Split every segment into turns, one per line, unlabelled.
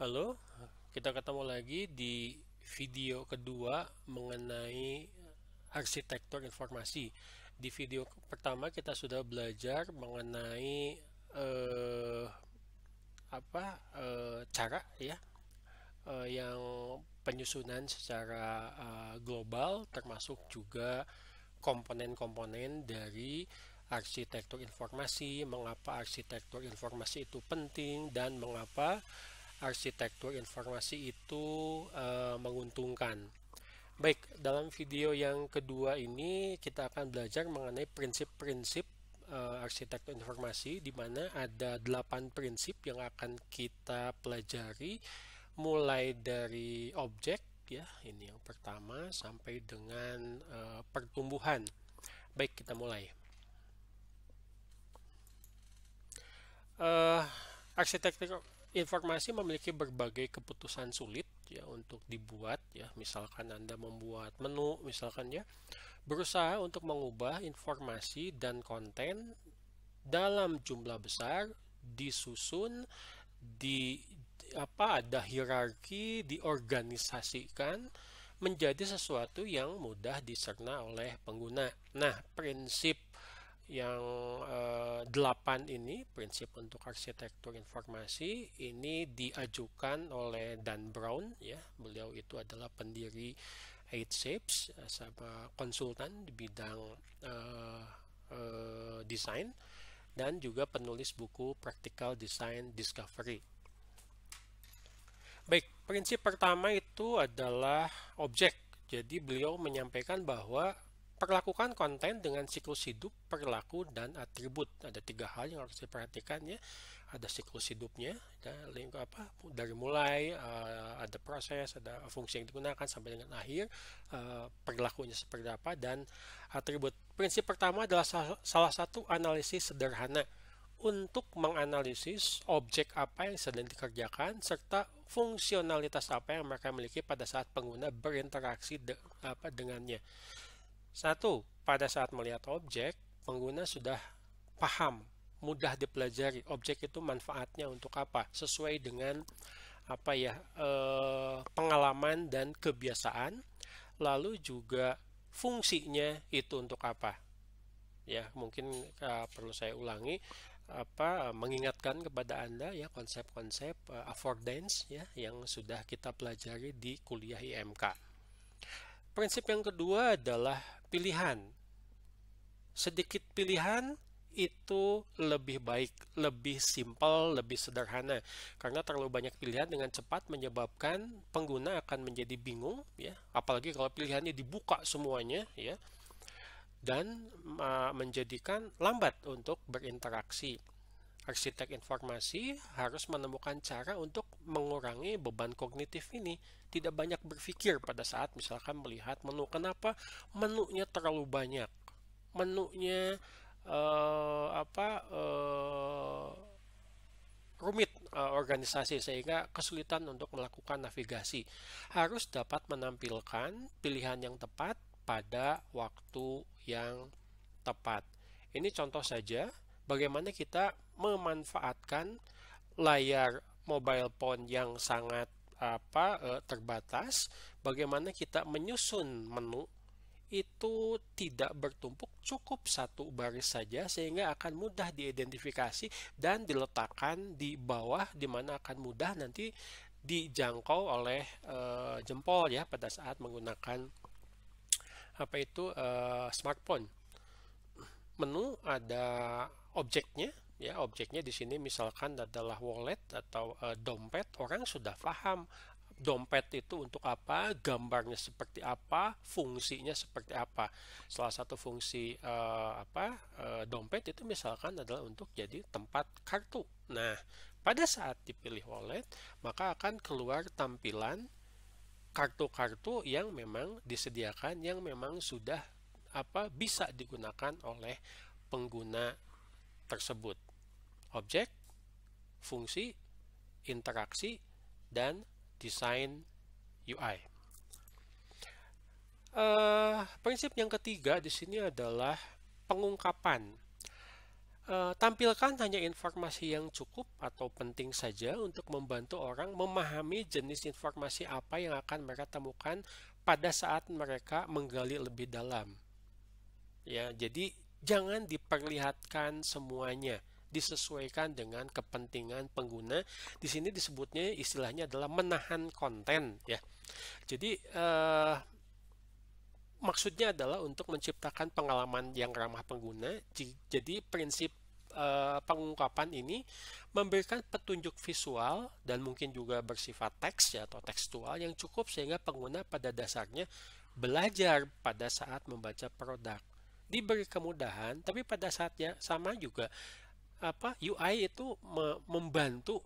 Halo, kita ketemu lagi di video kedua mengenai arsitektur informasi. Di video pertama kita sudah belajar mengenai eh, cara ya yang penyusunan secara global, termasuk juga komponen-komponen dari arsitektur informasi, mengapa arsitektur informasi itu penting, dan mengapa arsitektur informasi itu menguntungkan. Baik, dalam video yang kedua ini kita akan belajar mengenai prinsip-prinsip arsitektur informasi, di mana ada 8 prinsip yang akan kita pelajari mulai dari objek ya, ini yang pertama, sampai dengan pertumbuhan. Baik, kita mulai. uh, Arsitektur informasi memiliki berbagai keputusan sulit ya untuk dibuat ya. Misalkan Anda membuat menu misalkan ya, berusaha untuk mengubah informasi dan konten dalam jumlah besar, disusun di ada hierarki, diorganisasikan menjadi sesuatu yang mudah dicerna oleh pengguna. Nah, prinsip yang 8 ini, prinsip untuk arsitektur informasi, ini diajukan oleh Dan Brown ya. Beliau itu adalah pendiri 8Shapes, sama konsultan di bidang desain, dan juga penulis buku Practical Design Discovery. Baik, prinsip pertama itu adalah objek. Jadi beliau menyampaikan bahwa perlakukan konten dengan siklus hidup, perilaku, dan atribut. Ada 3 hal yang harus diperhatikan ya. Ada siklus hidupnya, dari mulai ada proses, ada fungsi yang digunakan sampai dengan akhir, perilakunya seperti apa, dan atribut. Prinsip pertama adalah salah satu analisis sederhana untuk menganalisis objek apa yang sedang dikerjakan serta fungsionalitas apa yang mereka miliki pada saat pengguna berinteraksi dengannya. Satu, pada saat melihat objek, pengguna sudah paham, mudah dipelajari objek itu manfaatnya untuk apa, sesuai dengan pengalaman dan kebiasaan. Lalu juga fungsinya itu untuk apa. Ya, mungkin perlu saya ulangi, mengingatkan kepada Anda ya konsep-konsep affordance ya yang sudah kita pelajari di kuliah IMK. Prinsip yang kedua adalah pilihan. Sedikit pilihan itu lebih baik, lebih simpel, lebih sederhana. Karena terlalu banyak pilihan dengan cepat menyebabkan pengguna akan menjadi bingung ya, apalagi kalau pilihannya dibuka semuanya ya, dan menjadikan lambat untuk berinteraksi. Arsitek informasi harus menemukan cara untuk mengurangi beban kognitif ini. Tidak banyak berpikir pada saat misalkan melihat menu. Kenapa menunya terlalu banyak? Menunya rumit organisasi sehingga kesulitan untuk melakukan navigasi. Harus dapat menampilkan pilihan yang tepat pada waktu yang tepat. Ini contoh saja bagaimana kita memanfaatkan layar mobile phone yang sangat terbatas, bagaimana kita menyusun menu itu tidak bertumpuk, cukup satu baris saja sehingga akan mudah diidentifikasi dan diletakkan di bawah, di mana akan mudah nanti dijangkau oleh jempol ya pada saat menggunakan smartphone. Menu ada objeknya ya, objeknya di sini misalkan adalah wallet atau dompet. Orang sudah paham dompet itu untuk apa, gambarnya seperti apa, fungsinya seperti apa. Salah satu fungsi dompet itu misalkan adalah untuk jadi tempat kartu. Nah, pada saat dipilih wallet, maka akan keluar tampilan kartu-kartu yang memang disediakan, yang memang sudah bisa digunakan oleh pengguna tersebut. Objek, fungsi, interaksi, dan desain UI. Prinsip yang ketiga di sini adalah pengungkapan. Tampilkan hanya informasi yang cukup atau penting saja untuk membantu orang memahami jenis informasi apa yang akan mereka temukan pada saat mereka menggali lebih dalam. Ya, jadi jangan diperlihatkan semuanya, disesuaikan dengan kepentingan pengguna. Di sini disebutnya istilahnya adalah menahan konten, ya. Jadi maksudnya adalah untuk menciptakan pengalaman yang ramah pengguna. Jadi prinsip pengungkapan ini memberikan petunjuk visual dan mungkin juga bersifat teks ya, atau tekstual yang cukup sehingga pengguna pada dasarnya belajar pada saat membaca produk. Diberi kemudahan, tapi pada saatnya sama juga UI itu membantu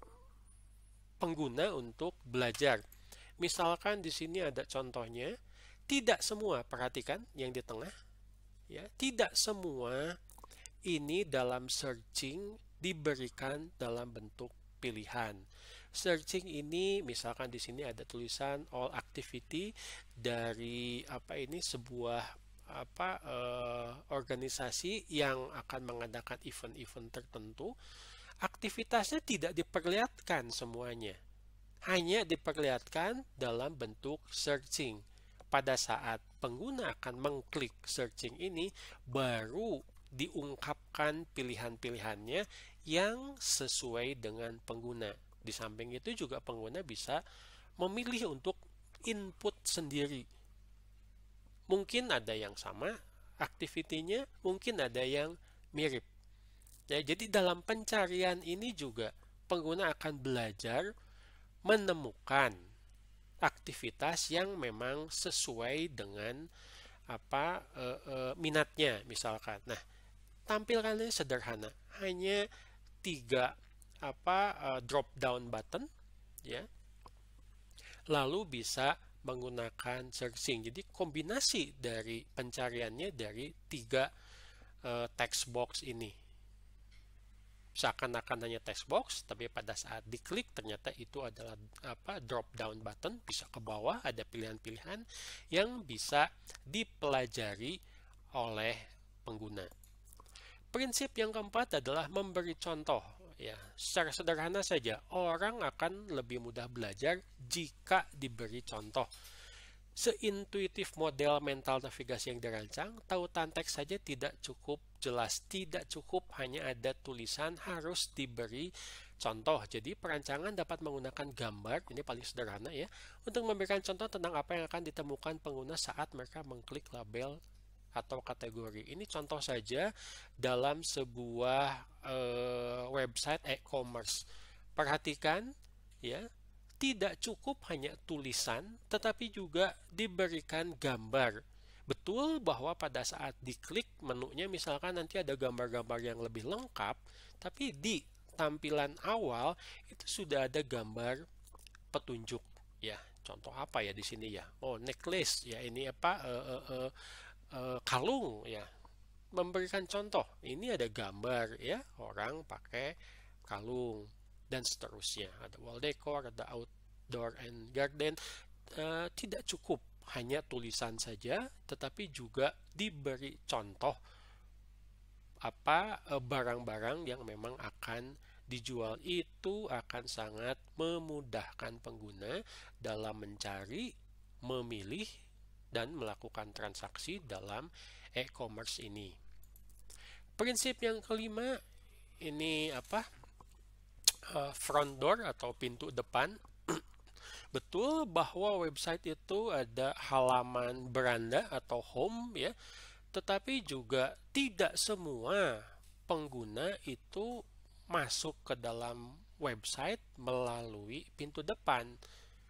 pengguna untuk belajar. Misalkan di sini ada contohnya, tidak semua, perhatikan yang di tengah, ya, tidak semua ini dalam searching diberikan dalam bentuk pilihan. Searching ini misalkan di sini ada tulisan all activity dari sebuah organisasi yang akan mengadakan event-event tertentu. Aktivitasnya tidak diperlihatkan semuanya, hanya diperlihatkan dalam bentuk searching. Pada saat pengguna akan mengklik searching ini, baru diungkapkan pilihan-pilihannya yang sesuai dengan pengguna. Di samping itu juga pengguna bisa memilih untuk input sendiri. Mungkin ada yang sama aktivitinya, mungkin ada yang mirip. Ya, jadi dalam pencarian ini juga pengguna akan belajar menemukan aktivitas yang memang sesuai dengan minatnya misalkan. Nah, tampilannya sederhana, hanya 3 drop down button, ya. Lalu bisa menggunakan searching. Jadi kombinasi dari pencariannya dari 3 text box ini. Seakan-akan hanya text box, tapi pada saat diklik ternyata itu adalah drop down button, bisa ke bawah ada pilihan-pilihan yang bisa dipelajari oleh pengguna. Prinsip yang keempat adalah memberi contoh. Ya, secara sederhana saja, orang akan lebih mudah belajar jika diberi contoh. Seintuitif model mental navigasi yang dirancang, tautan teks saja tidak cukup jelas, tidak cukup hanya ada tulisan, harus diberi contoh. Jadi perancangan dapat menggunakan gambar, ini paling sederhana ya, untuk memberikan contoh tentang apa yang akan ditemukan pengguna saat mereka mengklik label atau kategori. Ini contoh saja dalam sebuah website e-commerce. Perhatikan ya, tidak cukup hanya tulisan, tetapi juga diberikan gambar. Betul bahwa pada saat diklik menunya misalkan nanti ada gambar-gambar yang lebih lengkap, tapi di tampilan awal itu sudah ada gambar petunjuk. Ya, contoh apa ya di sini ya? Oh, necklace ya, ini kalung ya. Memberikan contoh, ini ada gambar ya, orang pakai kalung dan seterusnya. Ada wall decor, ada outdoor and garden. Tidak cukup hanya tulisan saja, tetapi juga diberi contoh barang-barang yang memang akan dijual. Itu akan sangat memudahkan pengguna dalam mencari, memilih, dan melakukan transaksi dalam e-commerce ini. Prinsip yang kelima ini front door atau pintu depan. Betul bahwa website itu ada halaman beranda atau home ya, tetapi juga tidak semua pengguna itu masuk ke dalam website melalui pintu depan.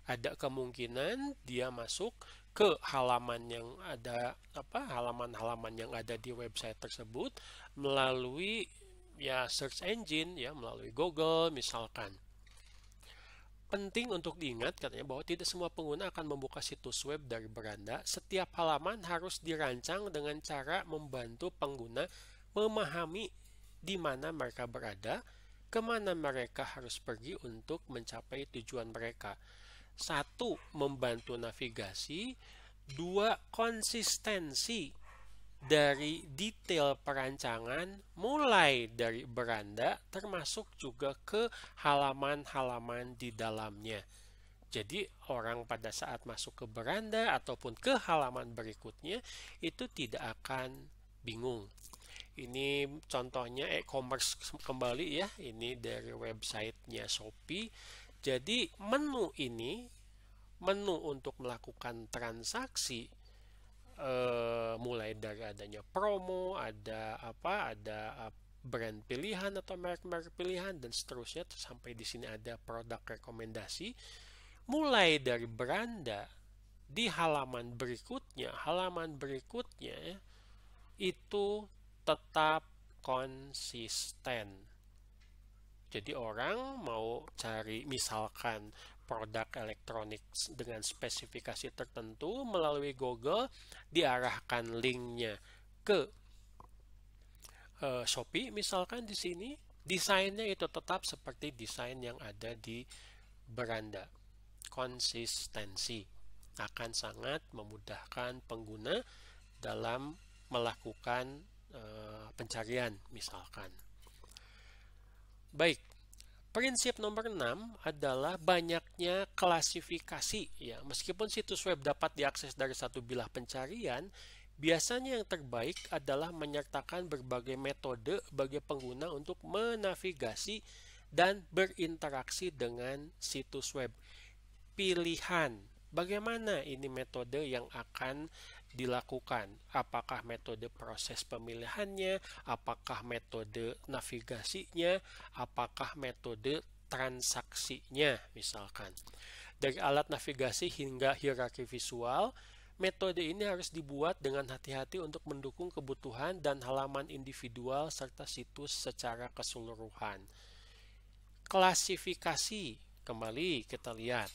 Ada kemungkinan dia masuk ke halaman yang ada halaman-halaman yang ada di website tersebut melalui ya search engine ya, melalui Google misalkan. Penting untuk diingat katanya bahwa tidak semua pengguna akan membuka situs web dari beranda. Setiap halaman harus dirancang dengan cara membantu pengguna memahami di mana mereka berada, kemana mereka harus pergi untuk mencapai tujuan mereka. 1. Membantu navigasi. 2. Konsistensi dari detail perancangan mulai dari beranda termasuk juga ke halaman-halaman di dalamnya. Jadi orang pada saat masuk ke beranda ataupun ke halaman berikutnya itu tidak akan bingung. Ini contohnya e-commerce kembali ya, ini dari websitenya Shopee. Jadi menu untuk melakukan transaksi mulai dari adanya promo, ada brand pilihan atau merek-merek pilihan dan seterusnya sampai di sini ada produk rekomendasi. Mulai dari beranda di halaman berikutnya itu tetap konsisten. Jadi orang mau cari misalkan produk elektronik dengan spesifikasi tertentu melalui Google, diarahkan linknya ke Shopee misalkan di sini, desainnya itu tetap seperti desain yang ada di beranda. Konsistensi akan sangat memudahkan pengguna dalam melakukan pencarian misalkan. Baik, prinsip nomor 6 adalah banyaknya klasifikasi ya. Meskipun situs web dapat diakses dari satu bilah pencarian, biasanya yang terbaik adalah menyertakan berbagai metode bagi pengguna untuk menavigasi dan berinteraksi dengan situs web. Pilihan, bagaimana ini metode yang akan dilakukan? Apakah metode proses pemilihannya, apakah metode navigasinya, apakah metode transaksinya misalkan. Dari alat navigasi hingga hierarki visual, metode ini harus dibuat dengan hati-hati untuk mendukung kebutuhan dan halaman individual serta situs secara keseluruhan. Klasifikasi, kembali kita lihat.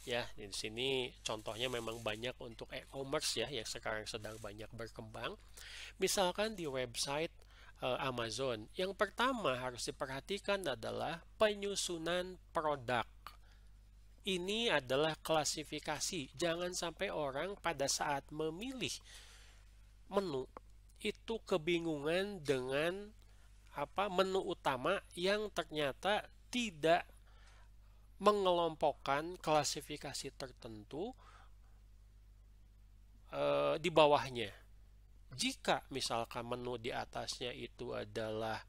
Ya, di sini contohnya memang banyak untuk e-commerce ya yang sekarang sedang banyak berkembang. Misalkan di website Amazon, yang pertama harus diperhatikan adalah penyusunan produk. Ini adalah klasifikasi. Jangan sampai orang pada saat memilih menu itu kebingungan dengan menu utama yang ternyata tidak mengelompokkan klasifikasi tertentu di bawahnya. Jika misalkan menu di atasnya itu adalah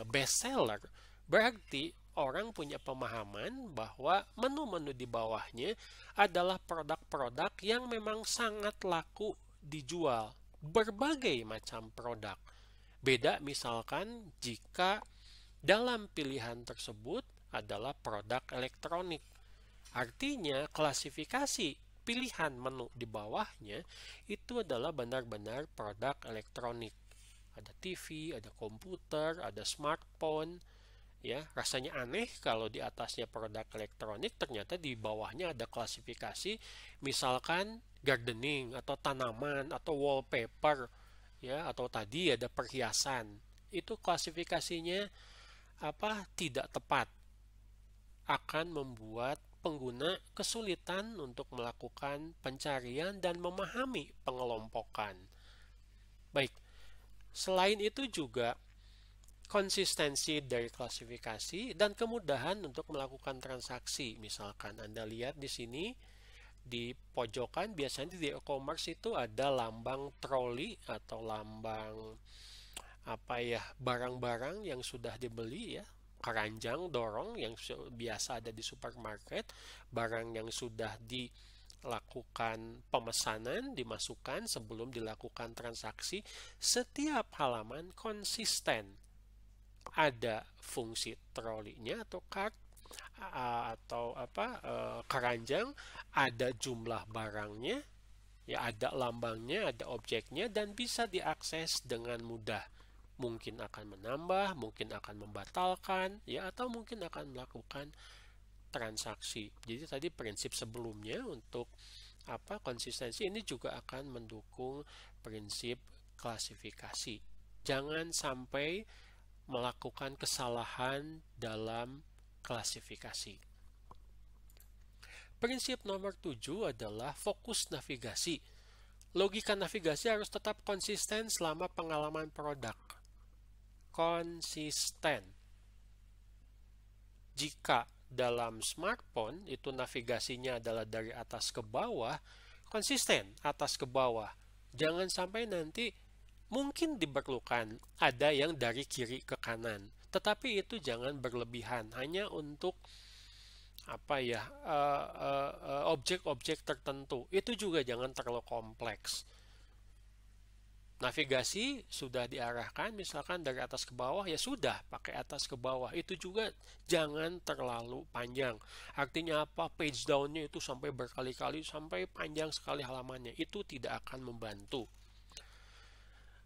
best seller, berarti orang punya pemahaman bahwa menu-menu di bawahnya adalah produk-produk yang memang sangat laku dijual. Berbagai macam produk. Beda misalkan jika dalam pilihan tersebut adalah produk elektronik. Artinya klasifikasi pilihan menu di bawahnya itu adalah benar-benar produk elektronik. Ada TV, ada komputer, ada smartphone. Ya, rasanya aneh kalau di atasnya produk elektronik ternyata di bawahnya ada klasifikasi misalkan gardening atau tanaman atau wallpaper ya atau tadi ada perhiasan. Itu klasifikasinya tidak tepat. Akan membuat pengguna kesulitan untuk melakukan pencarian dan memahami pengelompokan. Baik, selain itu juga konsistensi dari klasifikasi dan kemudahan untuk melakukan transaksi. Misalkan Anda lihat di sini di pojokan biasanya di e-commerce itu ada lambang troli atau lambang barang-barang yang sudah dibeli ya. Keranjang dorong yang biasa ada di supermarket, barang yang sudah dilakukan pemesanan dimasukkan sebelum dilakukan transaksi. Setiap halaman konsisten ada fungsi trolinya atau cart atau keranjang, ada jumlah barangnya, ya ada lambangnya, ada objeknya dan bisa diakses dengan mudah. Mungkin akan menambah, mungkin akan membatalkan, ya atau mungkin akan melakukan transaksi. Jadi tadi prinsip sebelumnya untuk konsistensi ini juga akan mendukung prinsip klasifikasi. Jangan sampai melakukan kesalahan dalam klasifikasi. Prinsip nomor 7 adalah fokus navigasi. Logika navigasi harus tetap konsisten selama pengalaman produk. Konsisten. Jika dalam smartphone itu navigasinya adalah dari atas ke bawah, konsisten atas ke bawah. Jangan sampai nanti mungkin diperlukan ada yang dari kiri ke kanan, tetapi itu jangan berlebihan hanya untuk objek-objek tertentu. Itu juga jangan terlalu kompleks. Navigasi sudah diarahkan misalkan dari atas ke bawah, ya sudah pakai atas ke bawah. Itu juga jangan terlalu panjang. Artinya apa? Page down-nya itu sampai berkali-kali, sampai panjang sekali halamannya. Itu tidak akan membantu.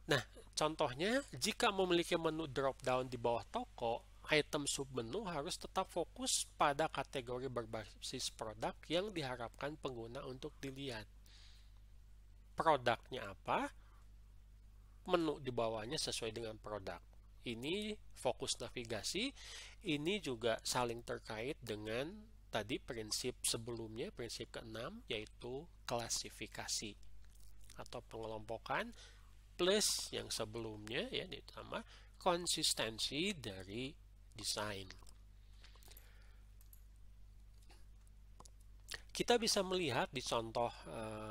Nah, contohnya jika memiliki menu drop down di bawah toko, item submenu harus tetap fokus pada kategori berbasis produk yang diharapkan pengguna untuk dilihat. Produknya apa? Menu di bawahnya sesuai dengan produk. Ini fokus navigasi. Ini juga saling terkait dengan tadi prinsip sebelumnya, prinsip ke-6, yaitu klasifikasi atau pengelompokan, plus yang sebelumnya ya ditambah konsistensi dari desain. Kita bisa melihat di contoh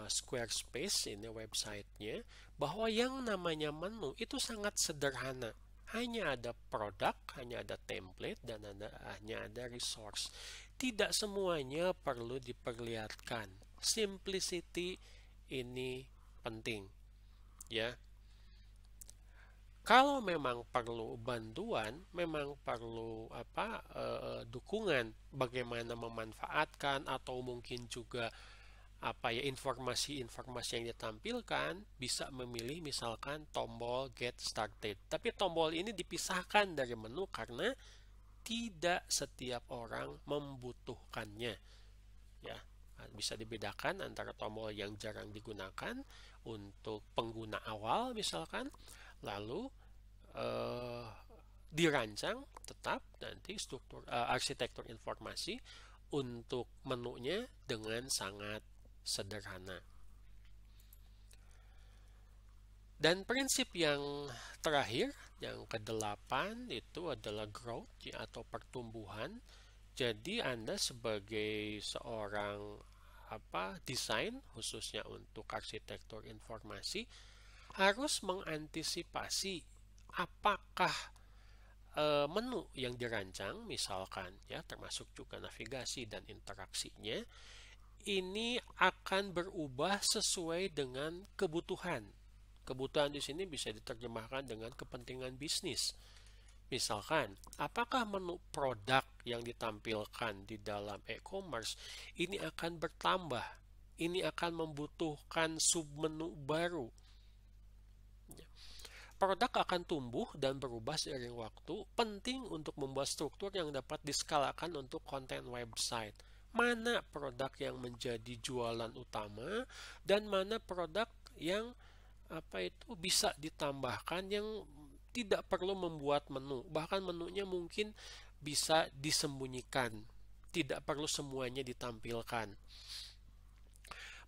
Squarespace, ini websitenya, bahwa yang namanya menu itu sangat sederhana. Hanya ada produk, hanya ada template, dan hanya ada resource. Tidak semuanya perlu diperlihatkan. Simplicity ini penting. Ya. Kalau memang perlu bantuan, memang perlu dukungan bagaimana memanfaatkan atau mungkin juga informasi-informasi yang ditampilkan, bisa memilih misalkan tombol get started. Tapi tombol ini dipisahkan dari menu karena tidak setiap orang membutuhkannya. Ya, bisa dibedakan antara tombol yang jarang digunakan untuk pengguna awal misalkan, lalu dirancang tetap nanti struktur arsitektur informasi untuk menunya dengan sangat sederhana. Dan prinsip yang terakhir, yang ke-8 itu adalah growth ya, atau pertumbuhan. Jadi Anda sebagai seorang desain khususnya untuk arsitektur informasi harus mengantisipasi apakah menu yang dirancang misalkan ya termasuk juga navigasi dan interaksinya ini akan berubah sesuai dengan kebutuhan. Kebutuhan di sini bisa diterjemahkan dengan kepentingan bisnis. Misalkan, apakah menu produk yang ditampilkan di dalam e-commerce ini akan bertambah? Ini akan membutuhkan submenu baru. Produk akan tumbuh dan berubah seiring waktu. Penting untuk membuat struktur yang dapat diskalakan untuk konten website. Mana produk yang menjadi jualan utama dan mana produk yang bisa ditambahkan yang tidak perlu membuat menu. Bahkan menunya mungkin bisa disembunyikan. Tidak perlu semuanya ditampilkan.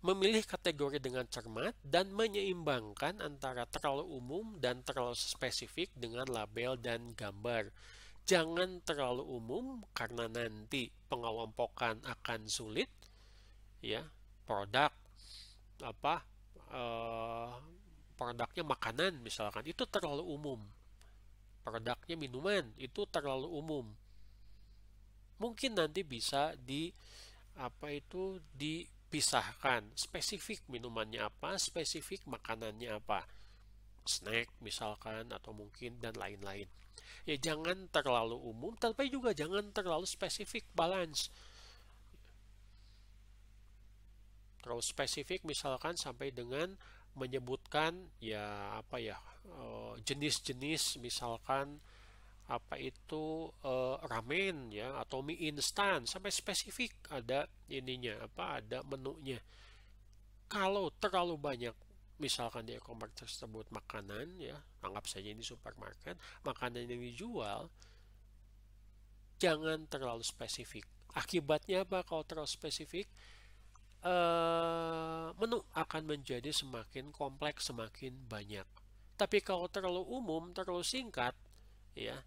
Memilih kategori dengan cermat dan menyeimbangkan antara terlalu umum dan terlalu spesifik dengan label dan gambar. Jangan terlalu umum karena nanti pengelompokan akan sulit. Ya, produk produknya makanan misalkan itu terlalu umum. Produknya minuman itu terlalu umum. Mungkin nanti bisa dipisahkan, spesifik minumannya apa, spesifik makanannya apa, snack misalkan atau mungkin dan lain-lain. Ya jangan terlalu umum, tapi juga jangan terlalu spesifik, balance. Terlalu spesifik misalkan sampai dengan menyebutkan jenis-jenis misalkan ramen ya atau mie instan sampai spesifik ada ada menunya. Kalau terlalu banyak misalkan di e-commerce tersebut makanan ya, anggap saja ini supermarket, makanan yang dijual jangan terlalu spesifik. Akibatnya apa kalau terlalu spesifik? menu akan menjadi semakin kompleks, semakin banyak. Tapi kalau terlalu umum, terlalu singkat, ya,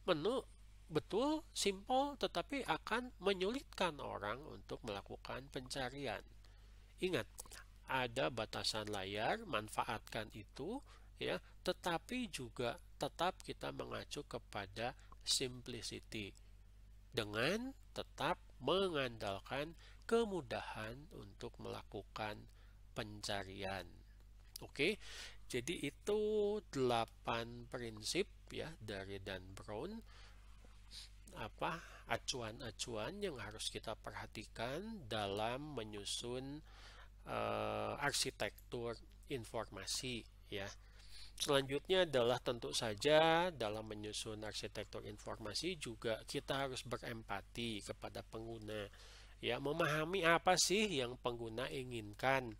menu betul simple tetapi akan menyulitkan orang untuk melakukan pencarian. Ingat, ada batasan layar, manfaatkan itu, ya, tetapi juga tetap kita mengacu kepada simplicity dengan tetap mengandalkan kemudahan untuk melakukan pencarian. Oke, jadi itu 8 prinsip ya dari Dan Brown, acuan-acuan yang harus kita perhatikan dalam menyusun arsitektur informasi ya. Selanjutnya adalah tentu saja dalam menyusun arsitektur informasi juga kita harus berempati kepada pengguna ya, memahami apa sih yang pengguna inginkan.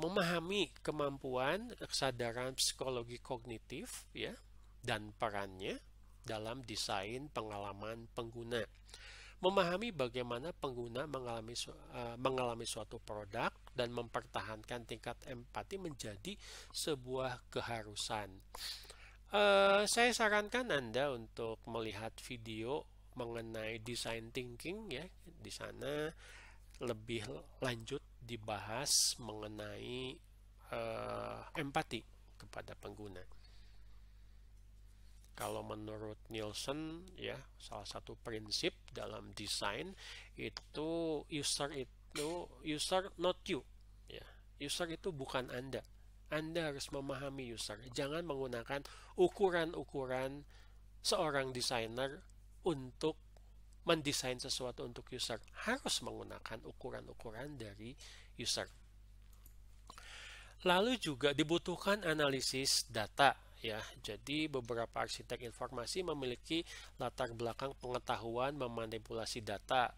Memahami kemampuan kesadaran psikologi kognitif ya dan perannya dalam desain pengalaman pengguna. Memahami bagaimana pengguna mengalami suatu produk dan mempertahankan tingkat empati menjadi sebuah keharusan. Saya sarankan Anda untuk melihat video mengenai design thinking ya. Di sana lebih lanjut dibahas mengenai empati kepada pengguna. Kalau menurut Nielsen ya, salah satu prinsip dalam desain itu user not you ya. User itu bukan Anda. Anda harus memahami user. Jangan menggunakan ukuran-ukuran seorang desainer untuk mendesain sesuatu untuk user. Harus menggunakan ukuran-ukuran dari user. Lalu juga dibutuhkan analisis data ya. Jadi beberapa arsitek informasi memiliki latar belakang pengetahuan memanipulasi data.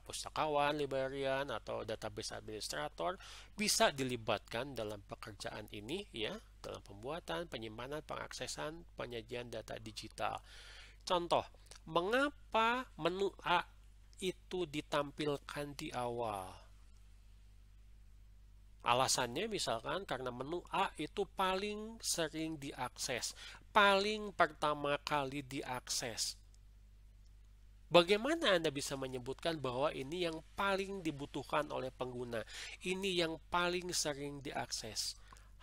Pustakawan, librarian atau database administrator bisa dilibatkan dalam pekerjaan ini ya, dalam pembuatan, penyimpanan, pengaksesan, penyajian data digital. Contoh, mengapa menu A itu ditampilkan di awal? Alasannya misalkan karena menu A itu paling sering diakses, paling pertama kali diakses. Bagaimana Anda bisa menyebutkan bahwa ini yang paling dibutuhkan oleh pengguna, ini yang paling sering diakses?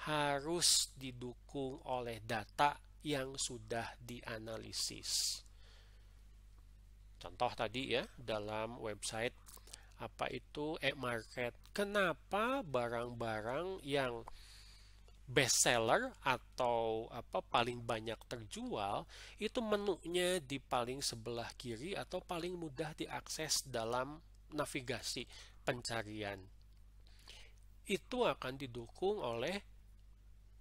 Harus didukung oleh data yang sudah dianalisis. Contoh tadi ya, dalam website apa itu e-market, kenapa barang-barang yang best seller atau paling banyak terjual itu menunya di paling sebelah kiri atau paling mudah diakses dalam navigasi pencarian. Itu akan didukung oleh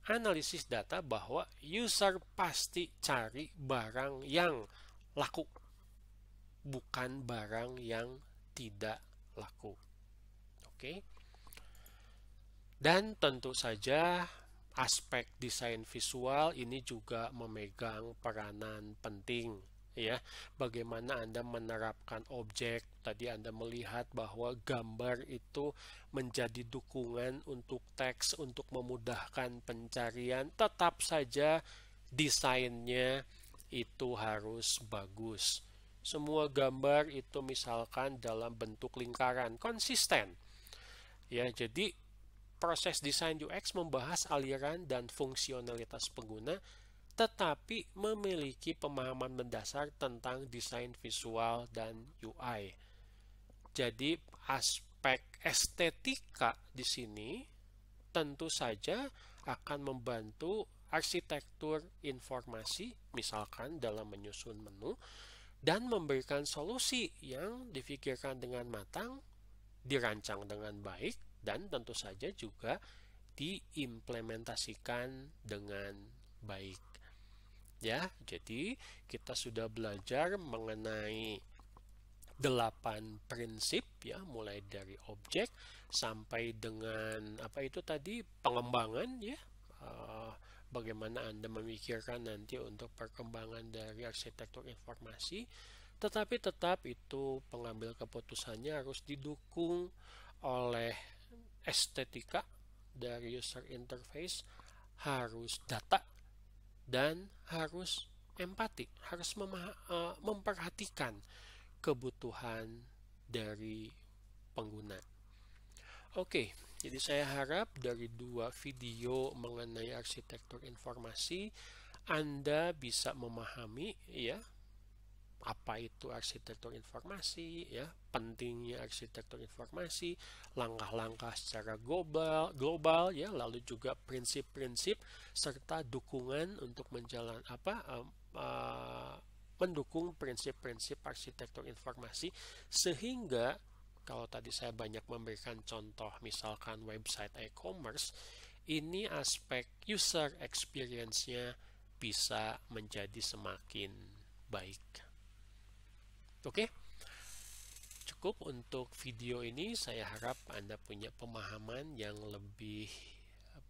analisis data bahwa user pasti cari barang yang laku, bukan barang yang tidak laku. Oke. Dan tentu saja aspek desain visual ini juga memegang peranan penting ya. Bagaimana Anda menerapkan objek? Tadi Anda melihat bahwa gambar itu menjadi dukungan untuk teks untuk memudahkan pencarian. Tetap saja desainnya itu harus bagus. Semua gambar itu misalkan dalam bentuk lingkaran, konsisten. Ya, jadi proses desain UX membahas aliran dan fungsionalitas pengguna, tetapi memiliki pemahaman mendasar tentang desain visual dan UI. Jadi aspek estetika di sini tentu saja akan membantu arsitektur informasi, misalkan dalam menyusun menu, dan memberikan solusi yang difikirkan dengan matang, dirancang dengan baik, dan tentu saja juga diimplementasikan dengan baik. Ya, jadi kita sudah belajar mengenai 8 prinsip ya, mulai dari objek sampai dengan pengembangan ya. Bagaimana Anda memikirkan nanti untuk perkembangan dari arsitektur informasi, Tetapi tetap itu pengambil keputusannya harus didukung oleh estetika dari user interface, harus data, dan harus empati, harus memperhatikan kebutuhan dari pengguna. Oke, jadi saya harap dari 2 video mengenai arsitektur informasi Anda bisa memahami ya apa itu arsitektur informasi, ya, pentingnya arsitektur informasi, langkah-langkah secara global ya, lalu juga prinsip-prinsip serta dukungan untuk mendukung prinsip-prinsip arsitektur informasi sehingga kalau tadi saya banyak memberikan contoh misalkan website e-commerce, ini aspek user experience-nya bisa menjadi semakin baik. Oke, cukup untuk video ini. Saya harap Anda punya pemahaman yang lebih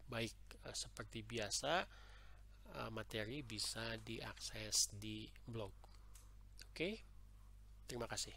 baik. Seperti biasa, materi bisa diakses di blog. Oke, terima kasih.